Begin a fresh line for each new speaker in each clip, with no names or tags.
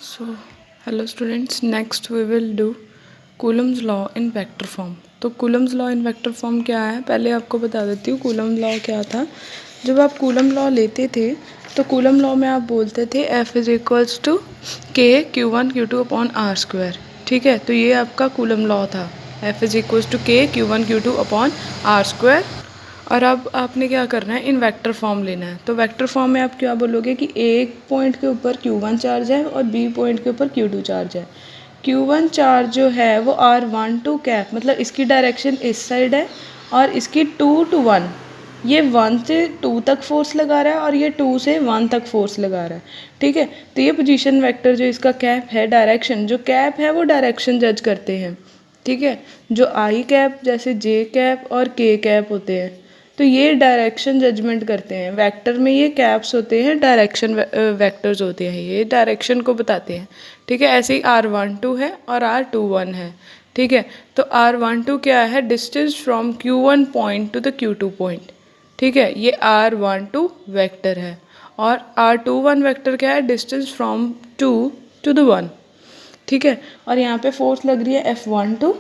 So, hello students, next we will do Coulomb's law in vector form. तो Coulomb's law in vector form क्या है, पहले आपको बता देती हूँ Coulomb law क्या था। जब आप Coulomb law लेते थे तो Coulomb law में आप बोलते थे F is equals to k Q1 Q2 upon r square. ठीक है, तो ये आपका Coulomb law था, F is equals to k Q1 Q2 upon r square. और अब आपने क्या करना है, इन वेक्टर फॉर्म लेना है। तो वेक्टर फॉर्म में आप क्या बोलोगे कि एक पॉइंट के ऊपर Q1 चार्ज है और बी पॉइंट के ऊपर Q2 चार्ज है। Q1 चार्ज जो है वो R12 कैप, मतलब इसकी डायरेक्शन इस साइड है और इसकी 2 to 1, ये 1 से 2 तक फोर्स लगा रहा है और ये 2 से 1 तक फोर्स लगा रहा है। ठीक है, तो ये पोजीशन वेक्टर जो इसका कैप है, डायरेक्शन जो कैप है वो डायरेक्शन जज करते हैं। ठीक है, जो आई कैप जैसे जे कैप और के कैप होते हैं, तो ये डायरेक्शन जजमेंट करते हैं। वेक्टर में ये कैप्स होते हैं, डायरेक्शन वेक्टर्स होते हैं, ये डायरेक्शन को बताते हैं। ठीक है, ऐसे ही R12 है और R21 है। ठीक है, तो R12 क्या है, distance from Q1 point two the Q2 point. ठीक है, ये R12 वेक्टर है। और R21 वेक्टर क्या है, डिस्टेंस फ्रॉम 2 टू द 1। ठीक है, और यहाँ पे फोर्स लग रही है F12,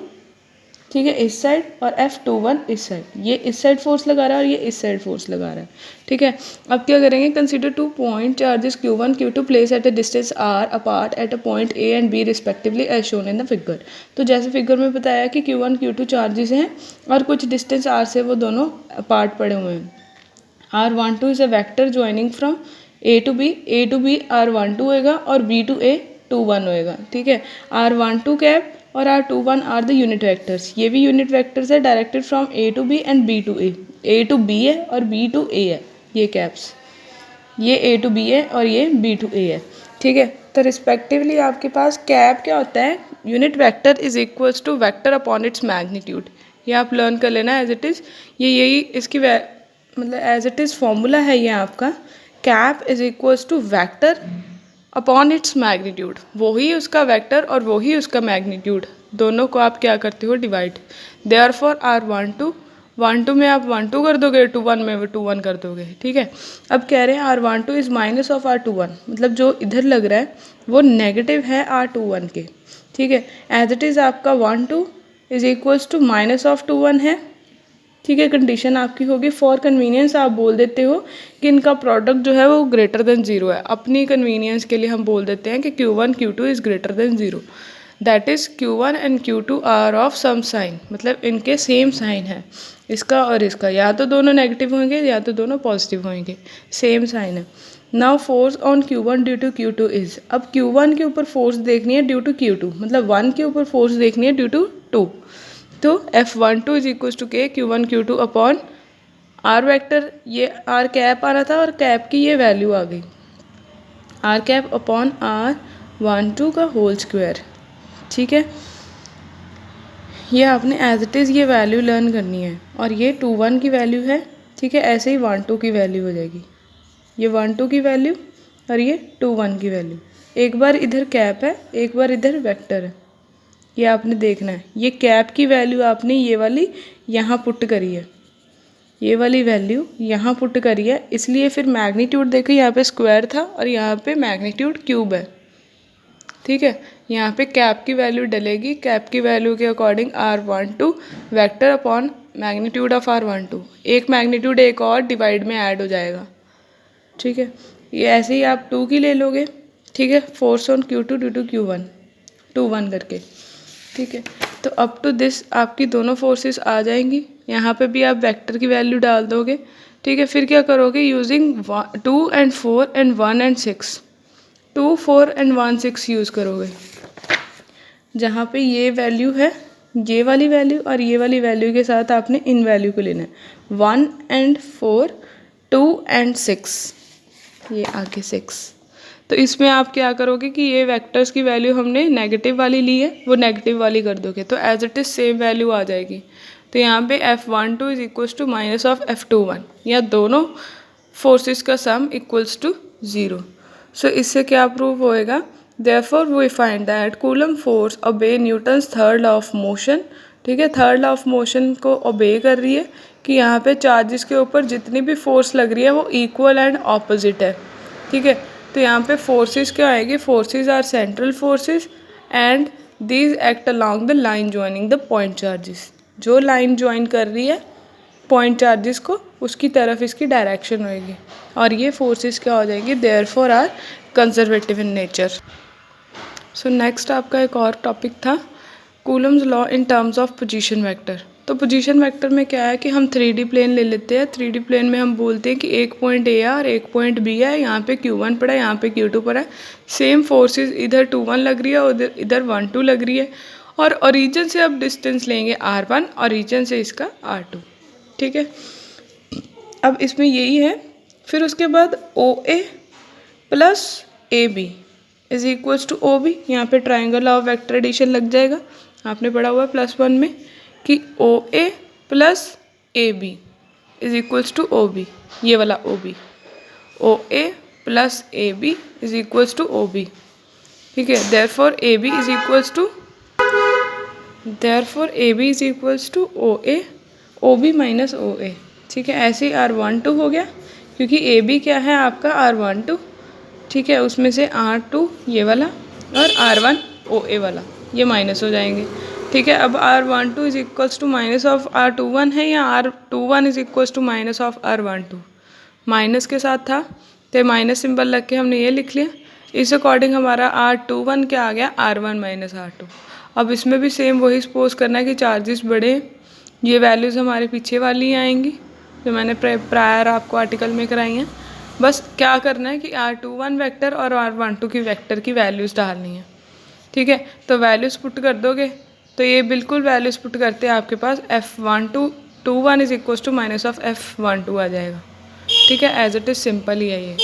ठीक है, इस साइड, और F21 इस साइड। ये इस साइड फोर्स लगा रहा है और ये इस साइड फोर्स लगा रहा है। ठीक है, अब क्या करेंगे, consider 2 point charges Q1 Q2 place at a distance R apart at a point A and B respectively as shown in the figure. तो जैसे फिगर में बताया कि Q1 Q2 चार्जेस हैं और कुछ डिस्टेंस R से वो दोनों अपार्ट पड़े हुए हैं। R12 is a vector joining from A to B R12 होएगा और B to A 21 होएगा। ठीक है, R12 कैप और R21 are the unit vectors, ये भी यूनिट वेक्टर्स है, directed from A to B and B to A। A to B है और B to A है, ये कैप्स, ये A to B है और ये B to A है। ठीक है, तो रिस्पेक्टिवली आपके पास कैप क्या होता है, unit vector is equals to vector upon its magnitude. ये आप लर्न कर लेना एज इट इज़, ये यही इसकी मतलब एज इट इज़ फॉर्मूला है ये आपका। Cap is equals to vector upon its magnitude, वही उसका वेक्टर और वही उसका मैग्नीट्यूड, दोनों को आप क्या करते हो, डिवाइड। देयरफॉर R12 1 2 में आप 1 2 कर दोगे, 2 1 में 2 1 कर दोगे। ठीक है, अब कह रहे हैं R12 is minus of R21, मतलब जो इधर लग रहा है वो नेगेटिव है R21 के। ठीक है, एज इट इज़ आपका 1 2 is equals to minus of 2 1 है। ठीक है, कंडीशन आपकी होगी, फॉर कन्वीनियंस आप बोल देते हो कि इनका प्रोडक्ट जो है वो ग्रेटर देन 0 है। अपनी कन्वीनियंस के लिए हम बोल देते हैं कि Q1 Q2 is greater than 0, that is Q1 and Q2 are of same sign, मतलब इनके सेम साइन है, इसका और इसका, या तो दोनों नेगेटिव होंगे या तो दोनों पॉजिटिव होंगे, सेम साइन है। Now force on Q1 due to Q2 is, अब Q1 के ऊपर फोर्स देखनी है ड्यू टू Q2, मतलब 1 के ऊपर फोर्स देखनी है ड्यू टू 2। तो F12 is equal to k Q1 Q2 upon r vector, ये आर कैप आ रहा था और कैप की ये वैल्यू आ गई, आर कैप अपॉन R12 का होल स्क्वायर। ठीक है, ये आपने एज इट इज़ ये वैल्यू लर्न करनी है, और ये 2 1 की वैल्यू है। ठीक है, ऐसे ही 1 2 की वैल्यू हो जाएगी, ये 1 2 की वैल्यू और ये 2 1 की वैल्यू। एक बार इधर कैप है, एक बार इधर वेक्टर है, ये आपने देखना है। ये कैप की वैल्यू आपने ये वाली यहाँ पुट करी है, ये वाली वैल्यू यहाँ पुट करी है, इसलिए फिर मैग्नीट्यूड देखो, यहाँ पे स्क्वायर था और यहाँ पे मैग्नीट्यूड क्यूब है। ठीक है, यहाँ पे कैप की वैल्यू डलेगी, कैप की वैल्यू के according R12 vector upon magnitude of R12, एक मैग्नीट्यूड एक और डिवाइड में ऐड हो जाएगा। ठीक है, ये ऐसे ही आप 2 की ले लोगे। ठीक है, force on Q2 due to Q1 2 1 करके। ठीक है, तो अप टू दिस आपकी दोनों फोर्सेस आ जाएंगी, यहाँ पे भी आप वेक्टर की वैल्यू डाल दोगे। ठीक है, फिर क्या करोगे, using 2 and 4 and 1 and 6, 2 4 and 1 6 use करोगे, जहाँ पे ये वैल्यू है, ये वाली वैल्यू और ये वाली वैल्यू के साथ आपने इन वैल्यू को लेना है, 1 and 4 2 and 6, ये आगे 6। तो इसमें आप क्या करोगे कि ये वेक्टर्स की वैल्यू हमने नेगेटिव वाली ली है, वो नेगेटिव वाली कर दोगे, तो as it is same value आ जाएगी। तो यहाँ पे F12 is equals to minus of F21, या दोनों फोर्सेस का सम इक्वल्स टू 0। सो इससे क्या प्रूव होएगा, therefore we find that coulomb force obey Newton's third law of motion. ठीक है, थर्ड लॉ ऑफ मोशन को ओबे कर रही है कि यहाँ पे चार्जेस के ऊपर जितनी भी फोर्स लग रही है वो इक्वल एंड ऑपोजिट है। ठीक है, तो यहाँ पे फोर्सेस क्या आएगी, forces are central forces and these act along the line joining the point charges. जो लाइन ज्वाइन कर रही है पॉइंट चार्जेस को, उसकी तरफ इसकी डायरेक्शन होएगी और ये फोर्सेस क्या हो जाएगी, therefore are conservative in nature. So next आपका एक और टॉपिक था Coulomb's law in terms of position vector. तो पोजीशन वेक्टर में क्या है कि हम 3D प्लेन ले लेते हैं। 3D प्लेन में हम बोलते हैं कि एक पॉइंट ए है और एक पॉइंट बी है, यहाँ पे Q1 पड़ा है, यहाँ पे Q2 पड़ा है। सेम फोर्सेस इधर 2-1 लग रही है और इधर 1-2 लग रही है और ओरिजिन से अब डिस्टेंस लेंगे R1, ओरिजिन से इसका R2, ठीक है। अब इसमें यही है। फिर उसके बाद OA plus AB is equals to OB। यहाँ पे ट्राइंगल ऑफ वेक्टर एडिशन लग जाएगा, आपने पढ़ा हुआ +1 में कि OA plus AB is equals to OB, ये वाला OB, OA plus AB is equals to OB, ठीक है। Therefore AB is equals to OA, OB minus OA, ठीक है। ऐसे ही R12 हो गया क्योंकि AB क्या है आपका R12, ठीक है। उसमें से R2 ये वाला और R1 OA वाला ये माइनस हो जाएंगे, ठीक है। अब R12 is equals to minus of R21 है या R21 is equals to minus of R12, minus के साथ था तो माइनस सिंबल लग के हमने ये लिख लिया। इस अकॉर्डिंग हमारा R21 क्या आ गया, R1 माइनस R2। अब इसमें भी सेम वही सपोज करना है कि चार्जेस बढ़े, ये वैल्यूज़ हमारे पीछे वाली आएंगी जो मैंने प्रायर आपको आर्टिकल में कराई हैं। बस क्या करना है कि R21 वेक्टर और R12 की वेक्टर की वैल्यूज़ डालनी है, ठीक है। तो वैल्यूज़ पुट कर दोगे तो ये बिल्कुल वैल्यूज़ पुट करते हैं आपके पास F21 is equals to minus of F12 आ जाएगा, ठीक है। एज इट इज़ सिंपल ही है ये।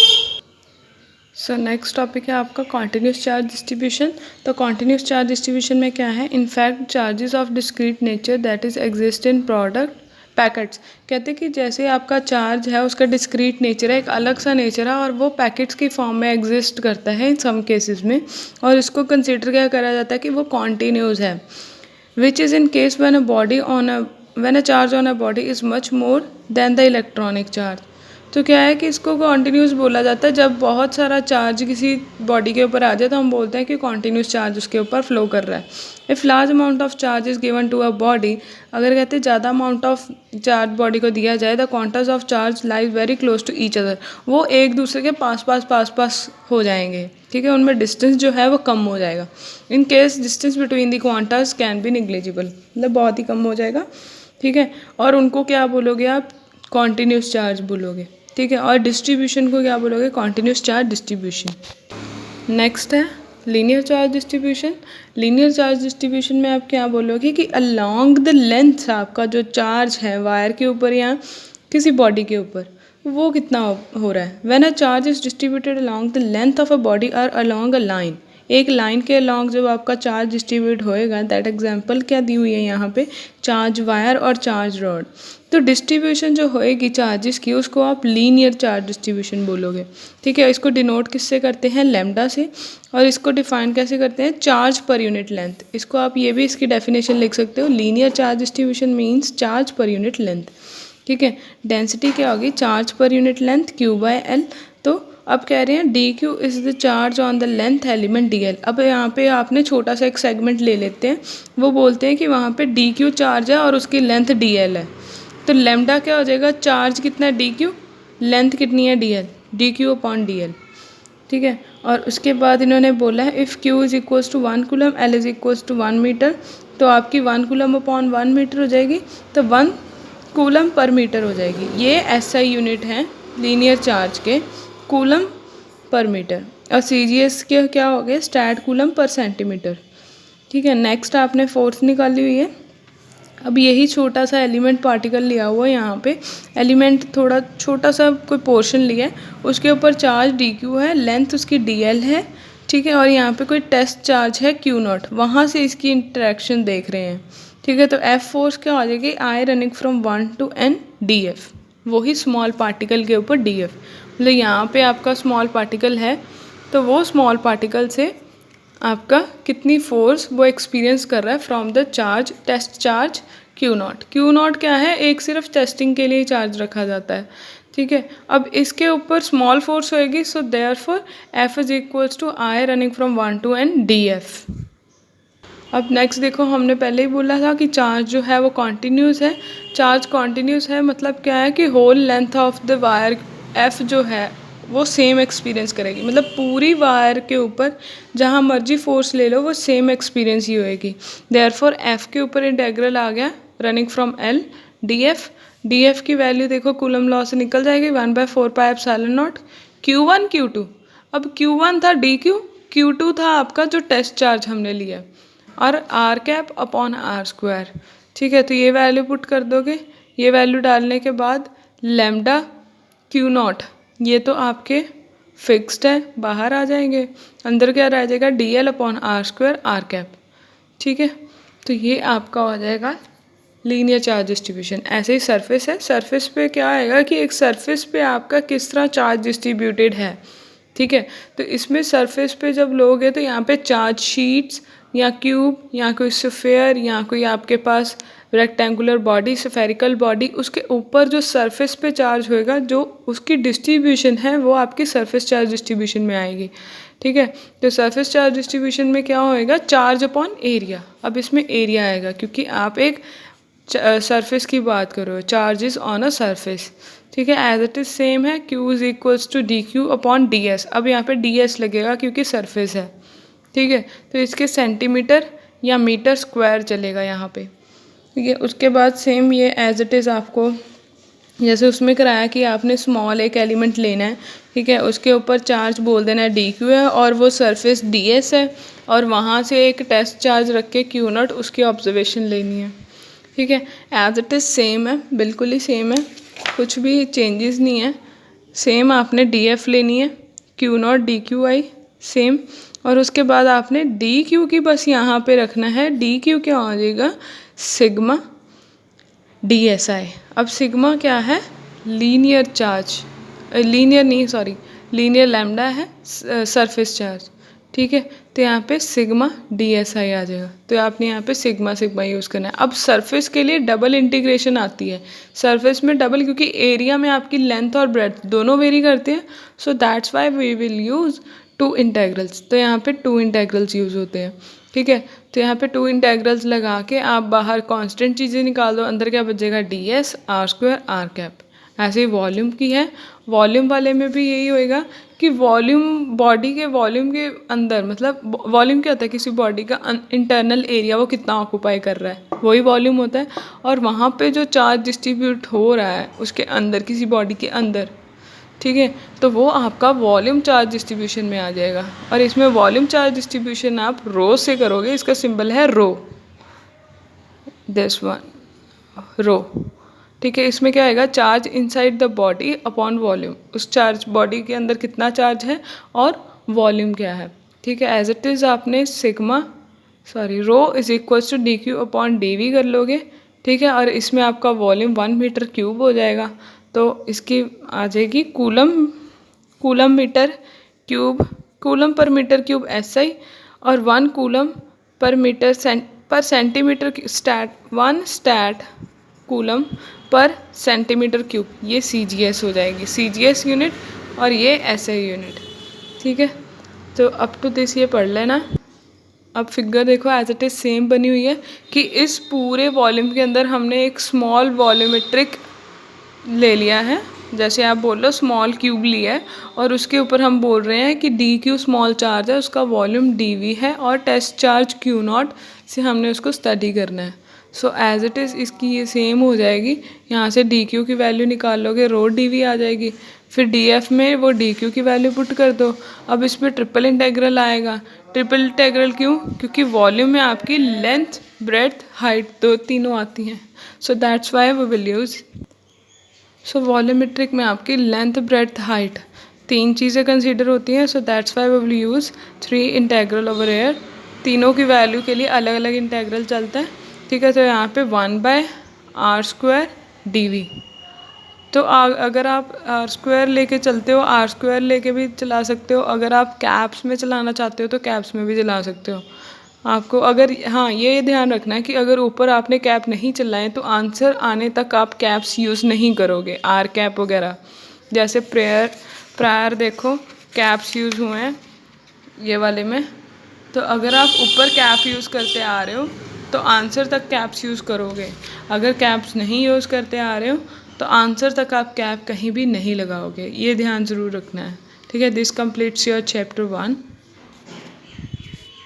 सो नेक्स्ट टॉपिक है आपका कॉन्टिन्यूस चार्ज डिस्ट्रीब्यूशन। तो कॉन्टिन्यूस चार्ज डिस्ट्रीब्यूशन में क्या है, in fact charges of discrete nature that is exist in product packets. कहते हैं कि जैसे आपका चार्ज है उसका डिस्क्रीट नेचर है, एक अलग सा नेचर है और वो पैकेट्स की फॉर्म में एग्जिस्ट करता है इन सम केसेस में, और इसको कंसिडर क्या करा जाता है कि वो कॉन्टीन्यूस है, which is in case when a charge on a body is much more than the electronic charge. तो क्या है कि इसको कॉन्टीन्यूस बोला जाता है जब बहुत सारा चार्ज किसी बॉडी के ऊपर आ जाए तो हम बोलते हैं कि कॉन्टीन्यूस चार्ज उसके ऊपर फ्लो कर रहा है। If large amount of charge is given to a body, अगर कहते हैं ज़्यादा अमाउंट ऑफ चार्ज बॉडी को दिया जाए, the quantums of charge lies very close to each other, वो एक दूसरे के पास हो जाएंगे, ठीक है। उनमें डिस्टेंस जो है वो कम हो जाएगा। In case distance between the quantums can be negligible, मतलब बहुत ही कम हो जाएगा, ठीक है। और उनको क्या बोलोगे आप, कॉन्टीन्यूस चार्ज बोलोगे, ठीक है। और डिस्ट्रीब्यूशन को क्या बोलोगे, कॉन्टीन्यूस चार्ज डिस्ट्रीब्यूशन। नेक्स्ट है linear charge distribution. Linear charge distribution में आप क्या बोलोगे कि अलोंग द लेंथ आपका जो चार्ज है वायर के ऊपर या किसी बॉडी के ऊपर, वो कितना हो रहा है। When a charge is distributed along the length of a body और अलोंग अ लाइन, एक लाइन के अलोंग जब आपका चार्ज डिस्ट्रीब्यूट होएगा, दैट एग्जांपल क्या दी हुई है यहाँ पे, चार्ज वायर और चार्ज रॉड। तो डिस्ट्रीब्यूशन जो होएगी चार्जेस की उसको आप लीनियर चार्ज डिस्ट्रीब्यूशन बोलोगे, ठीक है। इसको डिनोट किससे करते हैं, लैम्डा से, और इसको डिफाइन कैसे करते हैं, चार्ज पर यूनिट लेंथ। इसको आप ये भी इसकी डेफिनेशन लिख सकते हो, linear charge distribution means charge per unit length, ठीक है। डेंसिटी क्या होगी, charge per unit length Q/L। तो अब कह रहे हैं DQ is the charge on the length element DL। अब यहाँ पे आपने छोटा सा एक सेगमेंट ले लेते हैं, वो बोलते हैं कि वहाँ पे DQ चार्ज है और उसकी लेंथ DL है। तो लैम्डा क्या हो जाएगा, चार्ज कितना है DQ, लेंथ कितनी है DL, DQ/DL, ठीक है। और उसके बाद इन्होंने बोला है if Q is equals to 1 coulomb, L is equals to 1 metre, तो आपकी 1 कूलम/1 मीटर हो जाएगी, तो 1 कूलम पर मीटर हो जाएगी। ये SI यूनिट हैं लीनियर चार्ज के, कूलम पर मीटर, और CGS के क्या हो गए, स्टैट कूलम पर सेंटीमीटर, ठीक है। नेक्स्ट आपने फोर्स निकाली हुई है। अब यही छोटा सा एलिमेंट पार्टिकल लिया हुआ है, यहाँ पे एलिमेंट थोड़ा छोटा सा कोई पोर्शन लिया है, उसके ऊपर चार्ज DQ है, लेंथ उसकी DL है, ठीक है। और यहाँ पे कोई टेस्ट चार्ज है Q0, वहाँ से इसकी इंटरेक्शन देख रहे हैं, ठीक है। तो F फोर्स क्या हो जाएगी, I running from 1 to N DF, वही स्मॉल पार्टिकल के ऊपर DF, मतलब यहाँ पे आपका स्मॉल पार्टिकल है तो वो स्मॉल पार्टिकल से आपका कितनी फोर्स वो एक्सपीरियंस कर रहा है from the charge, test charge Q0। Q0 क्या है, एक सिर्फ टेस्टिंग के लिए चार्ज रखा जाता है, ठीक है। अब इसके ऊपर स्मॉल फोर्स होएगी, so therefore F is equals to i running from 1 to n d F. अब नेक्स्ट देखो, हमने पहले ही बोला था कि चार्ज जो है वो कॉन्टीन्यूस है। चार्ज कॉन्टीन्यूस है मतलब क्या है कि whole length of the wire F जो है वो सेम एक्सपीरियंस करेगी, मतलब पूरी वायर के ऊपर जहाँ मर्जी फोर्स ले लो वो सेम एक्सपीरियंस ही होएगी। देयरफॉर एफ के ऊपर इंटेग्रल आ गया running from L D F. D F की वैल्यू देखो कूलम लॉ से निकल जाएगी 1/4πε0 Q1 Q2। अब Q1 था डी क्यू, Q2 था आपका जो टेस्ट चार्ज हमने लिया, और r cap upon r square. ठीक है, तो ये वैल्यू पुट कर दोगे। ये वैल्यू डालने के बाद लैम्डा क्यू नॉट ये तो आपके फिक्स्ड है, बाहर आ जाएंगे। अंदर क्या रह जाएगा, d l upon r square r cap. ठीक है, तो ये आपका हो जाएगा लीनियर चार्ज डिस्ट्रीब्यूशन। ऐसे ही सरफेस है, सरफेस पे क्या आएगा कि एक सरफेस पे आपका किस तरह चार्ज डिस्ट्रीब्यूटेड है। ठीक है, तो इसमें सरफेस पे जब लोगे तो यहाँ पे चार्ज शीट्स या क्यूब या कोई स्फेयर या कोई आपके पास रेक्टेंगुलर बॉडी, स्फेरिकल बॉडी, उसके ऊपर जो सरफेस पे चार्ज होएगा जो उसकी डिस्ट्रीब्यूशन है वो आपकी सरफेस चार्ज डिस्ट्रीब्यूशन में आएगी। ठीक है, तो सरफेस चार्ज डिस्ट्रीब्यूशन में क्या होएगा, चार्ज अपॉन एरिया। अब इसमें एरिया आएगा क्योंकि आप एक सरफेस की बात करो, चार्जेस ऑन अ सरफेस। ठीक है, एज इट इज सेम है, Q is equals to d q upon d s. अब यहाँ पे डी एस लगेगा क्योंकि सरफेस है। ठीक है, तो इसके सेंटीमीटर या मीटर स्क्वायर चलेगा यहाँ पे। ठीक है, उसके बाद सेम ये एज इट इज़ आपको जैसे उसमें कराया कि आपने स्मॉल एक एलिमेंट लेना है। ठीक है, उसके ऊपर चार्ज बोल देना है डी क्यू है और वो सरफेस डी एस है, और वहाँ से एक टेस्ट चार्ज रख के क्यू नॉट उसकी ऑब्जर्वेशन लेनी है। ठीक है, एज इट इज़ सेम है, बिल्कुल ही सेम है, कुछ भी चेंजेस नहीं है। सेम आपने डी एफ लेनी है, Q not D Q I same, और उसके बाद आपने डी क्यू की बस यहाँ पे रखना है। डी क्यू क्या हो जाएगा, सिग्मा डी एस आई। अब सिग्मा क्या है, लीनियर चार्ज, लीनियर नहीं सॉरी लीनियर लैम्डा है सरफेस चार्ज। ठीक है, तो यहाँ पे सिग्मा डी एस आई आ जाएगा, तो आपने यहाँ पे सिग्मा सिग्मा यूज़ करना है। अब सरफेस के लिए डबल इंटीग्रेशन आती है, सरफेस में डबल, क्योंकि एरिया में आपकी लेंथ और ब्रेड्थ दोनों वेरी करते हैं, so that's why we will use two integrals. तो यहाँ पे टू इंटेग्रल्स यूज़ होते हैं। ठीक है, तो यहाँ पे टू इंटेग्रल्स लगा के आप बाहर कांस्टेंट चीज़ें निकाल दो, अंदर क्या बचेगा, d s r square r cap. ऐसे ही वॉल्यूम की है, वॉल्यूम वाले में भी यही होएगा कि वॉल्यूम बॉडी के वॉल्यूम के अंदर, मतलब वॉल्यूम क्या होता है, किसी बॉडी का इंटरनल एरिया वो कितना ऑक्यूपाई कर रहा है वही वॉल्यूम होता है, और वहाँ पे जो चार्ज डिस्ट्रीब्यूट हो रहा है उसके अंदर, किसी बॉडी के अंदर। ठीक है, तो वो आपका वॉल्यूम चार्ज डिस्ट्रीब्यूशन में आ जाएगा, और इसमें वॉल्यूम चार्ज डिस्ट्रीब्यूशन आप रो से करोगे, इसका सिंबल है रो, दिस वन रो। ठीक है, इसमें क्या आएगा, charge inside the body upon volume, उस चार्ज बॉडी के अंदर कितना चार्ज है और वॉल्यूम क्या है। ठीक है, एज इट इज़ आपने rho is equals to d q upon d v कर लोगे। ठीक है, और इसमें आपका वॉल्यूम 1 मीटर क्यूब हो जाएगा, तो इसकी आ जाएगी कूलम मीटर क्यूब, कूलम पर मीटर क्यूब SI, और 1 कूलम पर मीटर पर सेंटीमीटर स्टैट 1 स्टैट कूलम पर सेंटीमीटर क्यूब, ये CGS हो जाएगी, CGS यूनिट, और ये SI यूनिट। ठीक है, तो अप टू दिस ये पढ़ लेना। अब फिगर देखो एज इट इज़ सेम बनी हुई है कि इस पूरे वॉल्यूम के अंदर हमने एक स्मॉल वॉल्यूमेट्रिक ले लिया है, जैसे आप बोल लो स्मॉल क्यूब लिया है, और उसके ऊपर हम बोल रहे हैं कि डी क्यू स्मॉल चार्ज है, उसका वॉल्यूम डी वी है, और टेस्ट चार्ज क्यू नॉट से हमने उसको स्टडी करना है। सो एज इट इज़ इसकी ये सेम हो जाएगी, यहाँ से डी क्यू की वैल्यू निकाल लोगे, रो डी वी आ जाएगी, फिर डी एफ में वो डी क्यू की वैल्यू पुट कर दो। अब इस पर ट्रिपल इंटेग्रल आएगा, ट्रिपल इंटेग्रल क्यों, क्योंकि वॉल्यूम में आपकी लेंथ ब्रेड्थ हाइट दो तीनों आती हैं, so that's why we will use. So volumetric में आपकी लेंथ ब्रेड्थ हाइट तीन चीज़ें कंसीडर होती हैं, so that's why we will use 3 integral over air. तीनों की वैल्यू के लिए अलग अलग इंटेग्रल चलता है। ठीक है, तो यहाँ पे 1/r² dv। तो अगर आप r² लेके चलते हो, r² लेके भी चला सकते हो, अगर आप कैप्स में चलाना चाहते हो तो कैप्स में भी चला सकते हो। आपको अगर हाँ ये ध्यान रखना है कि अगर ऊपर आपने कैप नहीं चलाए तो आंसर आने तक आप कैप्स यूज़ नहीं करोगे, आर कैप वगैरह। जैसे प्रायर देखो कैप्स यूज़ हुए हैं ये वाले में, तो अगर आप ऊपर कैप यूज़ करते आ रहे हो तो आंसर तक कैप्स यूज़ करोगे। अगर कैप्स नहीं यूज़ करते आ रहे हो तो आंसर तक आप कैप कहीं भी नहीं लगाओगे, ये ध्यान ज़रूर रखना है। ठीक है, दिस कंप्लीट्स योर चैप्टर 1।